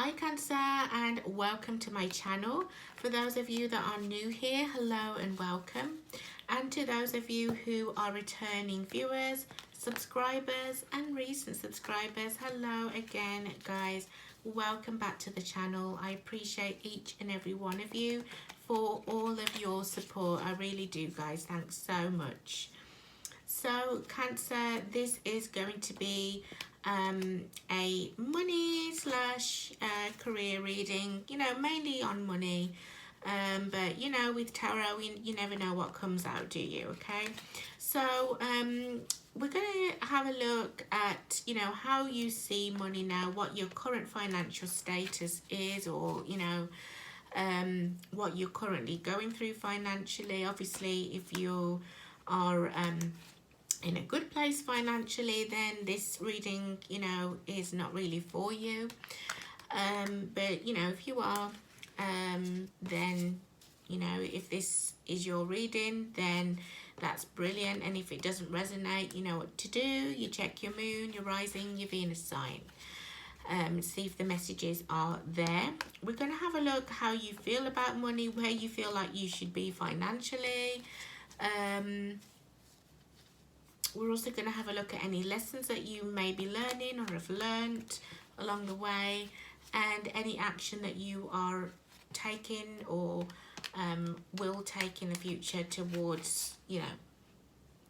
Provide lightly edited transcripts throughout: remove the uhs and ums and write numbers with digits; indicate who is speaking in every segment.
Speaker 1: Hi Cancer, and welcome to my channel. For those of you that are new here, hello and welcome. And to those of you who are returning viewers, subscribers and recent subscribers, hello again guys. Welcome back to the channel. I appreciate each and every one of you for all of your support. I really do, guys. Thanks so much. So Cancer, this is going to be a money slash career reading, you know, mainly on money, but you know, with tarot you never know what comes out, do you? Okay, so we're gonna have a look at, you know, how you see money now, what your current financial status is, or you know, what you're currently going through financially. Obviously, if you are in a good place financially, then this reading, you know, is not really for you. But you know, if you are, then you know, if this is your reading, then that's brilliant. And if it doesn't resonate, you know what to do. You check your moon, your rising, your Venus sign. See if the messages are there. We're going to have a look how you feel about money, where you feel like you should be financially. We're also going to have a look at any lessons that you may be learning or have learned along the way, and any action that you are taking or will take in the future towards, you know,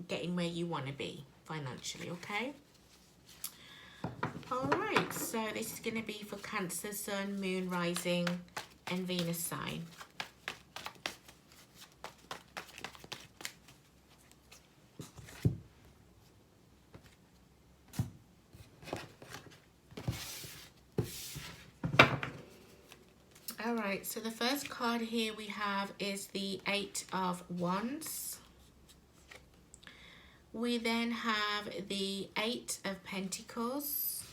Speaker 1: getting where you want to be financially, okay? Alright, so this is going to be for Cancer, Sun, Moon, Rising and Venus sign. Alright, so the first card here we have is the Eight of Wands. We then have the Eight of Pentacles.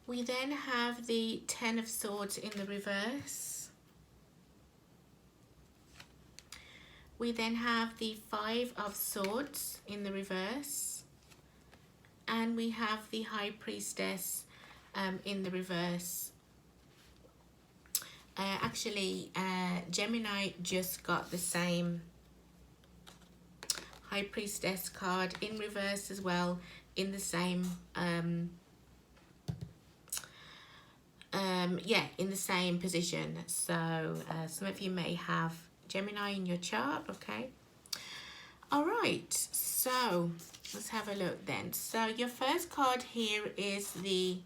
Speaker 1: We then have the Ten of Swords in the reverse. We then have the Five of Swords in the reverse. And we have the High Priestess in the reverse. Gemini just got the same High Priestess card in reverse as well, in the same in the same position. So some of you may have Gemini in your chart, okay? All right, so let's have a look then. So your first card here is the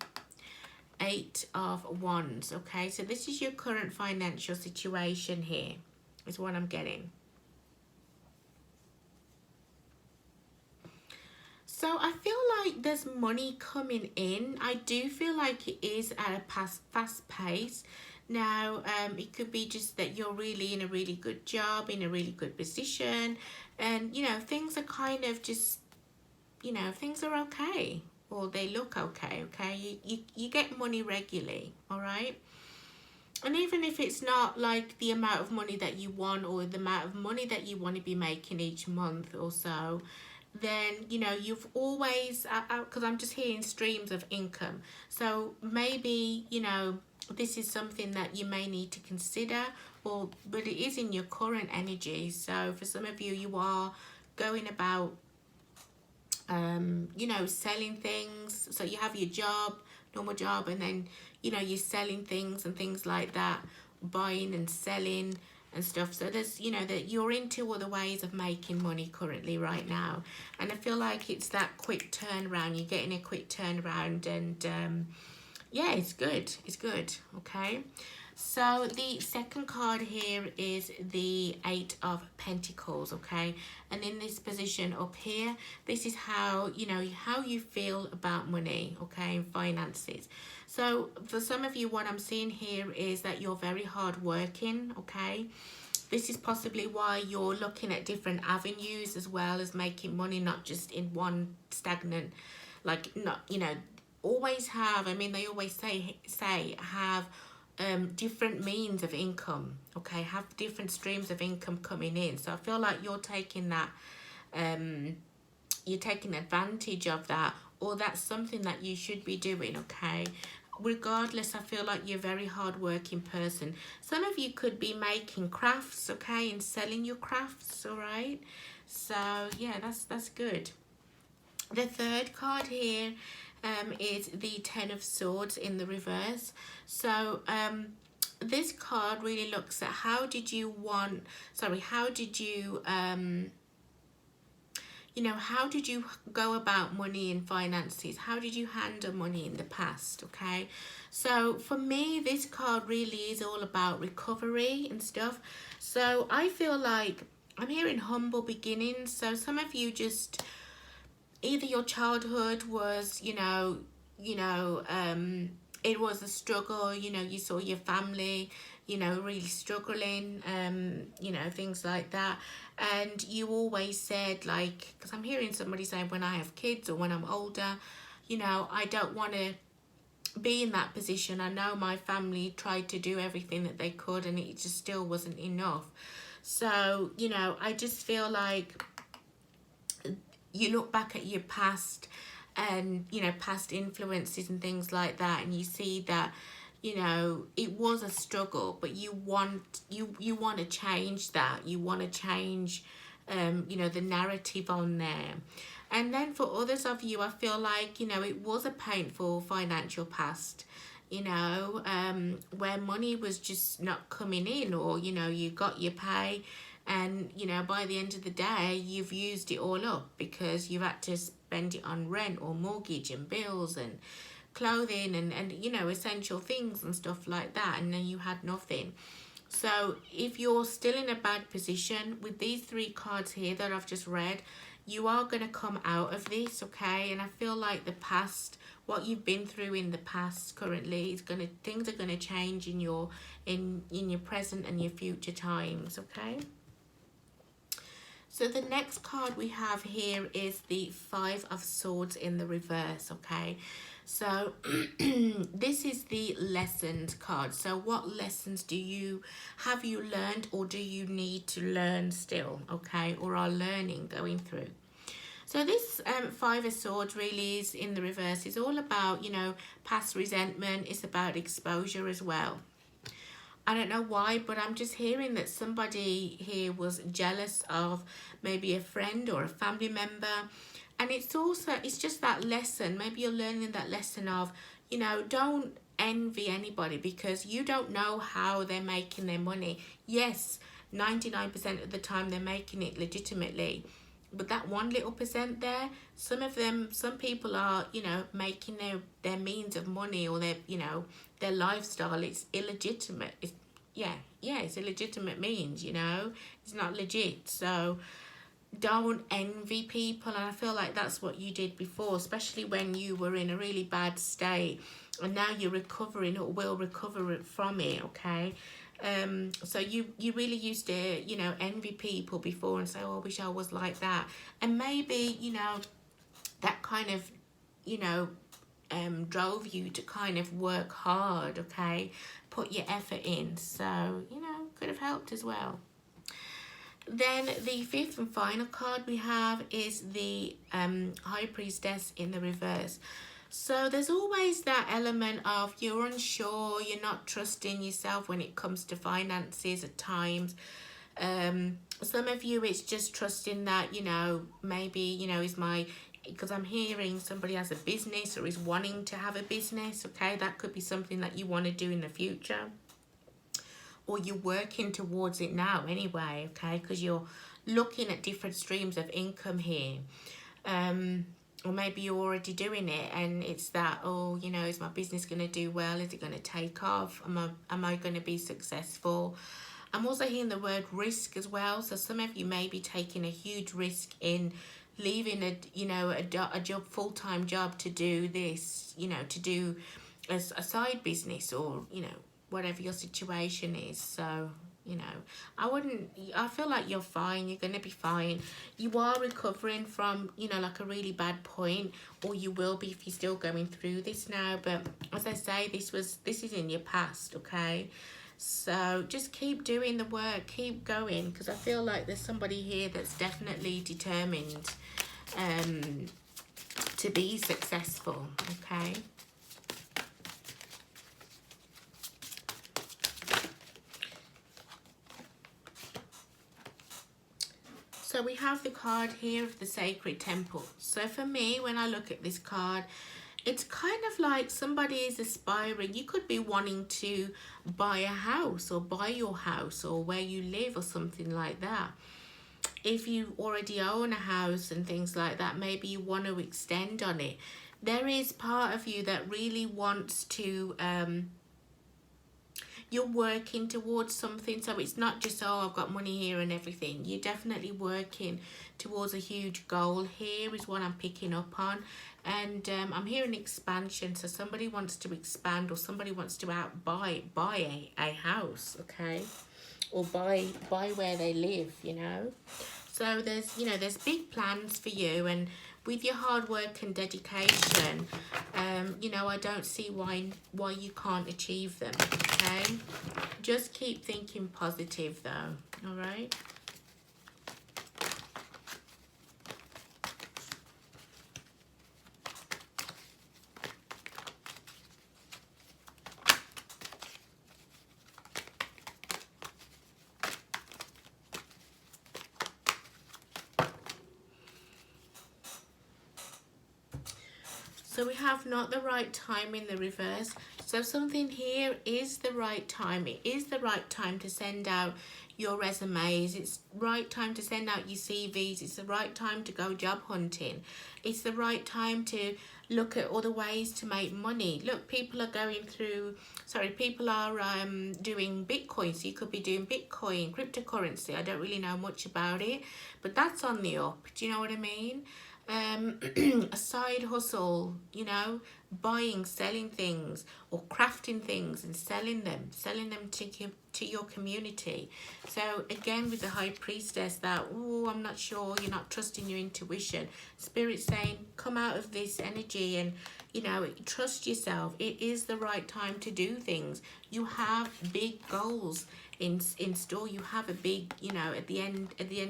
Speaker 1: Eight of Wands, okay? So this is your current financial situation here, is what I'm getting. So I feel like there's money coming in. I do feel like it is at a fast pace. Now, it could be just that you're really in a really good job, in a really good position, and, you know, things are kind of just, you know, things are okay, or they look okay, okay? You get money regularly, all right? And even if it's not like the amount of money that you want, or the amount of money that you want to be making each month or so, then, you know, you've always, because I'm just hearing streams of income. So maybe, you know, this is something that you may need to consider, but it is in your current energy. So for some of you, you are going about, you know, selling things. So you have your job, normal job, and then, you know, you're selling things and things like that, buying and selling and stuff. So there's, you know, that you're into other ways of making money currently right now. And I feel like it's that quick turnaround. You're getting a quick turnaround, and yeah, it's good. It's good, okay? So the second card here is the Eight of Pentacles, okay? And in this position up here, this is how, you know, how you feel about money, okay, and finances. So for some of you, what I'm seeing here is that you're very hardworking, okay? This is possibly why you're looking at different avenues as well as making money, not just in one stagnant, like, not, you know, always have, I mean, they always say have different means of income, okay? Have different streams of income coming in. So I feel like you're taking that you're taking advantage of that, or that's something that you should be doing, okay? Regardless, I feel like you're a very hard-working person. Some of you could be making crafts, okay, and selling your crafts, all right? So, yeah, that's good. The third card here is the Ten of Swords in the reverse. So, this card really looks at how did you how did you go about money and finances? How did you handle money in the past, okay? So for me, this card really is all about recovery and stuff. So I feel like I'm hearing humble beginnings. So some of you just, either your childhood was, it was a struggle, you saw your family, really struggling, things like that. And you always said, like, because I'm hearing somebody saying, when I have kids or when I'm older, I don't want to be in that position. I know my family tried to do everything that they could and it just still wasn't enough. So, I just feel like you look back at your past and, past influences and things like that, and you see that, it was a struggle, but you want to change that. You want to change, the narrative on there. And then for others of you, I feel like, it was a painful financial past, where money was just not coming in, or, you got your pay and, by the end of the day, you've used it all up because you've had to spend it on rent or mortgage and bills and clothing and essential things and stuff like that, and then you had nothing. So if you're still in a bad position with these three cards here that I've just read, you are going to come out of this, okay? And I feel like the past, what you've been through in the past currently, things are going to change in your present and your future times, okay? So the next card we have here is the Five of Swords in the reverse, okay? So this is the lessons card. So what lessons have you learned, or do you need to learn still, okay? Or are learning going through? So this Five of Swords really is in the reverse. It's all about, past resentment. It's about exposure as well. I don't know why, but I'm just hearing that somebody here was jealous of maybe a friend or a family member. And it's just that lesson. Maybe you're learning that lesson of, don't envy anybody because you don't know how they're making their money. Yes, 99% of the time they're making it legitimately. But that 1 little percent there, some people are, making their means of money or their lifestyle, it's illegitimate. It's illegitimate means, it's not legit. So don't envy people, and I feel like that's what you did before, especially when you were in a really bad state, and now you're recovering or will recover from it, okay? So you really used to, envy people before and say, oh, I wish I was like that. And maybe, that kind of, drove you to kind of work hard, okay? Put your effort in. So, could have helped as well. Then the fifth and final card we have is the High Priestess in the reverse. So there's always that element of you're unsure, you're not trusting yourself when it comes to finances at times. Some of you, it's just trusting that, maybe, because I'm hearing somebody has a business or is wanting to have a business, okay? That could be something that you want to do in the future. Or you're working towards it now anyway, okay? Because you're looking at different streams of income here. Or maybe you're already doing it and it's that, oh, is my business going to do well? Is it going to take off? Am I going to be successful? I'm also hearing the word risk as well. So some of you may be taking a huge risk in leaving a job, full-time job to do this, to do a side business or, whatever your situation is. So, I feel like you're fine. You're going to be fine. You are recovering from, like a really bad point, or you will be if you're still going through this now. But as I say, this is in your past, okay? So just keep doing the work, keep going, because I feel like there's somebody here that's definitely determined to be successful, okay? So we have the card here of the Sacred Temple. So for me, when I look at this card, it's kind of like somebody is aspiring. You could be wanting to buy a house or buy your house or where you live or something like that. If you already own a house and things like that, maybe you want to extend on it. There is part of you that really wants to, you're working towards something. So it's not just, oh, I've got money here and everything. You're definitely working towards a huge goal here is what I'm picking up on. And I'm hearing expansion. So somebody wants to expand, or somebody wants to buy a house, okay? Or buy where they live, you know. So there's, you know, there's big plans for you, and with your hard work and dedication, you know, I don't see why you can't achieve them, okay? Just keep thinking positive though, all right? So we have not the right time in the reverse. So something here is the right time. It is the right time to send out your resumes. It's right time to send out your CVs. It's the right time to go job hunting. It's the right time to look at other ways to make money. Look, people are going through, people are doing Bitcoin. So you could be doing Bitcoin, cryptocurrency. I don't really know much about it, but that's on the up. Do you know what I mean? A side hustle, you know, buying, selling things, or crafting things and selling them to your community. So again, with the High Priestess, that, oh, I'm not sure, you're not trusting your intuition. Spirit saying, come out of this energy and, you know, trust yourself. It is the right time to do things. You have big goals in store. You have a big, you know, at the end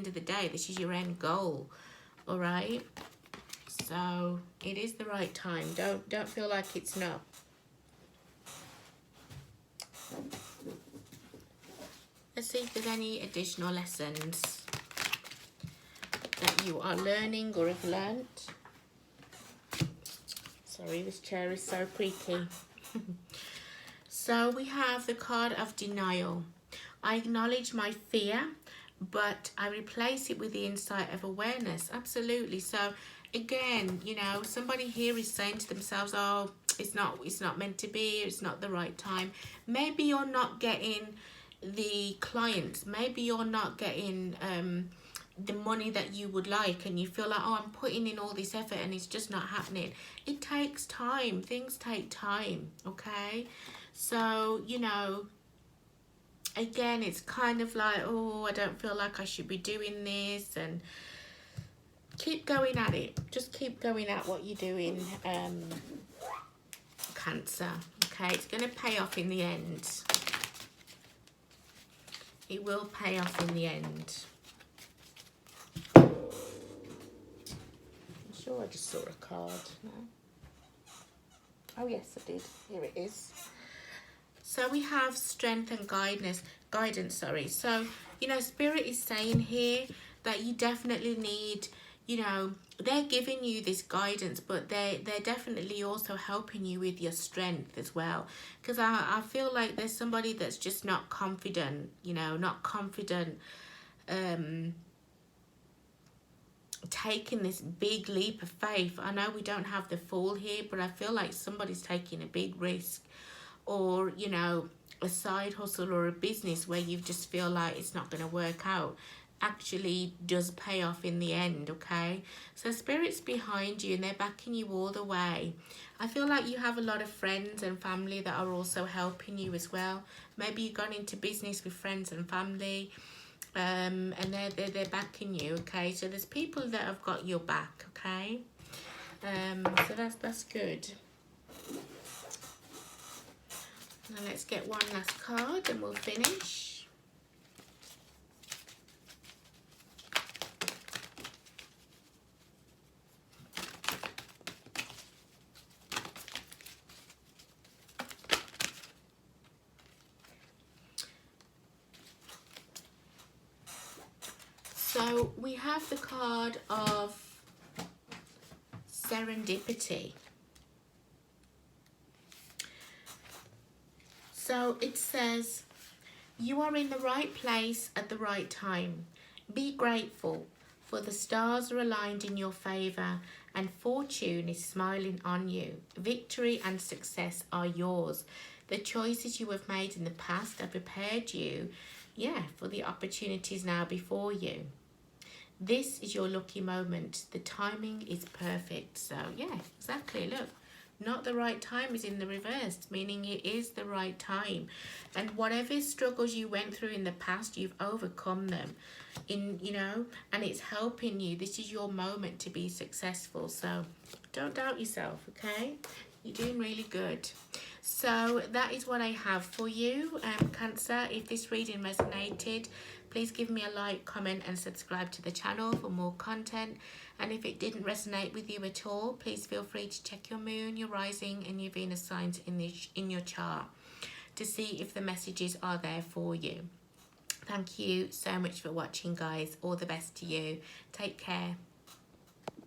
Speaker 1: of the day, this is your end goal. All right, so it is the right time. Don't feel like it's not. Let's see if there's any additional lessons that you are learning or have learnt. Sorry, this chair is so creaky. So we have the card of denial. I acknowledge my fear, but I replace it with the insight of awareness. Absolutely. So again, you know, somebody here is saying to themselves, oh, it's not meant to be, it's not the right time. Maybe you're not getting the clients, maybe you're not getting the money that you would like, and you feel like, oh, I'm putting in all this effort and it's just not happening. It takes time. Things take time, okay? So, you know, again, it's kind of like, oh, I don't feel like I should be doing this, and keep going at it. Just keep going at what you're doing, Cancer. Okay, it's going to pay off in the end. It will pay off in the end. I'm sure I just saw a card. No? Oh, yes, I did. Here it is. So we have strength and guidance, So, you know, Spirit is saying here that you definitely need, you know, they're giving you this guidance, but they're definitely also helping you with your strength as well. Because I feel like there's somebody that's just not confident, you know, not confident taking this big leap of faith. I know we don't have the Fool here, but I feel like somebody's taking a big risk. Or, you know, a side hustle or a business where you just feel like it's not going to work out actually does pay off in the end, okay? So Spirit's behind you and they're backing you all the way. I feel like you have a lot of friends and family that are also helping you as well. Maybe you've gone into business with friends and family, and they're backing you, okay? So there's people that have got your back, okay? So that's good. Now let's get one last card and we'll finish. So we have the card of serendipity. So it says, you are in the right place at the right time. Be grateful, for the stars are aligned in your favor and fortune is smiling on you. Victory and success are yours. The choices you have made in the past have prepared you, for the opportunities now before you. This is your lucky moment. The timing is perfect. So, exactly. Look, not the right time is in the reverse, meaning it is the right time. And whatever struggles you went through in the past, you've overcome them. And it's helping you. This is your moment to be successful. So, don't doubt yourself, okay? You're doing really good. So that is what I have for you, Cancer. If this reading resonated, please give me a like, comment and subscribe to the channel for more content. And if it didn't resonate with you at all, please feel free to check your moon, your rising and your Venus signs in your chart to see if the messages are there for you. Thank you so much for watching, guys. All the best to you. Take care.